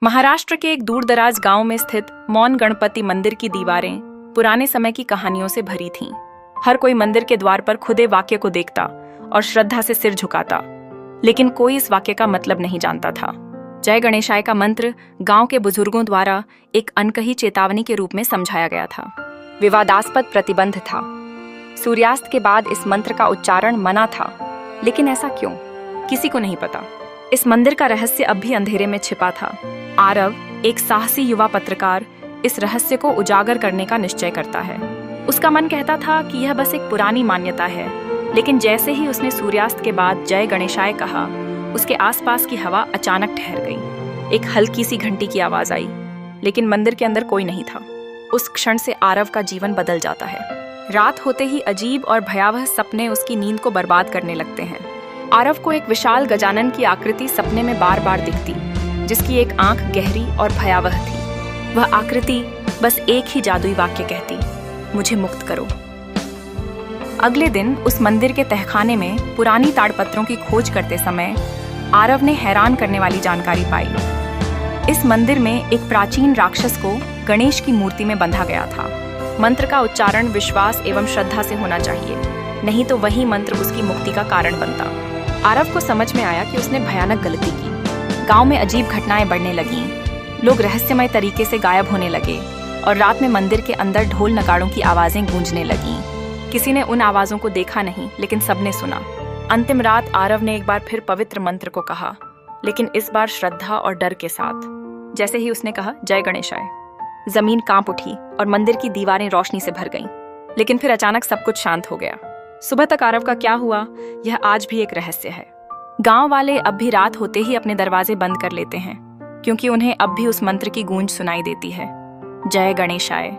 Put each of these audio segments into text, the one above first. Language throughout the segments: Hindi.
महाराष्ट्र के एक दूरदराज गांव में स्थित मौन गणपति मंदिर की दीवारें पुराने समय की कहानियों से भरी थीं। हर कोई मंदिर के द्वार पर खुदे वाक्य को देखता और श्रद्धा से सिर झुकाता, लेकिन कोई इस वाक्य का मतलब नहीं जानता था। जय गणेशाय का मंत्र गांव के बुजुर्गों द्वारा एक अनकही चेतावनी के रूप में समझाया गया था। विवादास्पद प्रतिबंध था। सूर्यास्त के बाद इस मंत्र का उच्चारण मना था, लेकिन ऐसा क्यों, किसी को नहीं पता। इस मंदिर का रहस्य अब भी अंधेरे में छिपा था। आरव, एक साहसी युवा पत्रकार, इस रहस्य को उजागर करने का निश्चय करता है। उसका मन कहता था कि यह बस एक पुरानी मान्यता है, लेकिन जैसे ही उसने सूर्यास्त के बाद जय गणेशाय कहा, उसके आसपास की हवा अचानक ठहर गई। एक हल्की सी घंटी की आवाज आई, लेकिन मंदिर के अंदर कोई नहीं था। उस क्षण से आरव का जीवन बदल जाता है। रात होते ही अजीब और भयावह सपने उसकी नींद को बर्बाद करने लगते हैं। आरव को एक विशाल गजानन की आकृति सपने में बार बार दिखती, जिसकी एक आंख गहरी और भयावह थी। वह आकृति बस एक ही जादुई वाक्य कहती, मुझे मुक्त करो। अगले दिन उस मंदिर के तहखाने में पुरानी ताड़पत्रों की खोज करते समय आरव ने हैरान करने वाली जानकारी पाई। इस मंदिर में एक प्राचीन राक्षस को गणेश की मूर्ति में बंधा गया था। मंत्र का उच्चारण विश्वास एवं श्रद्धा से होना चाहिए, नहीं तो वही मंत्र उसकी मुक्ति का कारण बनता। आरव को समझ में आया कि उसने भयानक गलती की। गांव में अजीब घटनाएं बढ़ने लगीं, लोग रहस्यमय तरीके से गायब होने लगे और रात में मंदिर के अंदर ढोल नगाड़ों की आवाजें गूंजने लगीं। किसी ने उन आवाजों को देखा नहीं, लेकिन सबने सुना। अंतिम रात आरव ने एक बार फिर पवित्र मंत्र को कहा, लेकिन इस बार श्रद्धा और डर के साथ। जैसे ही उसने कहा जय गणेशाय, जमीन कांप उठी और मंदिर की दीवारें रोशनी से भर गईं। लेकिन फिर अचानक सब कुछ शांत हो गया। सुबह तक आरव का क्या हुआ, यह आज भी एक रहस्य है। गांव वाले अब भी रात होते ही अपने दरवाजे बंद कर लेते हैं, क्योंकि उन्हें अब भी उस मंत्र की गूंज सुनाई देती है, जय गणेशाय।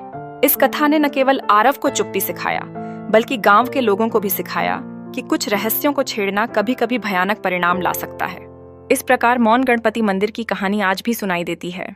इस कथा ने न केवल आरव को चुप्पी सिखाया, बल्कि गांव के लोगों को भी सिखाया कि कुछ रहस्यों को छेड़ना कभी कभी भयानक परिणाम ला सकता है। इस प्रकार मौन गणपति मंदिर की कहानी आज भी सुनाई देती है।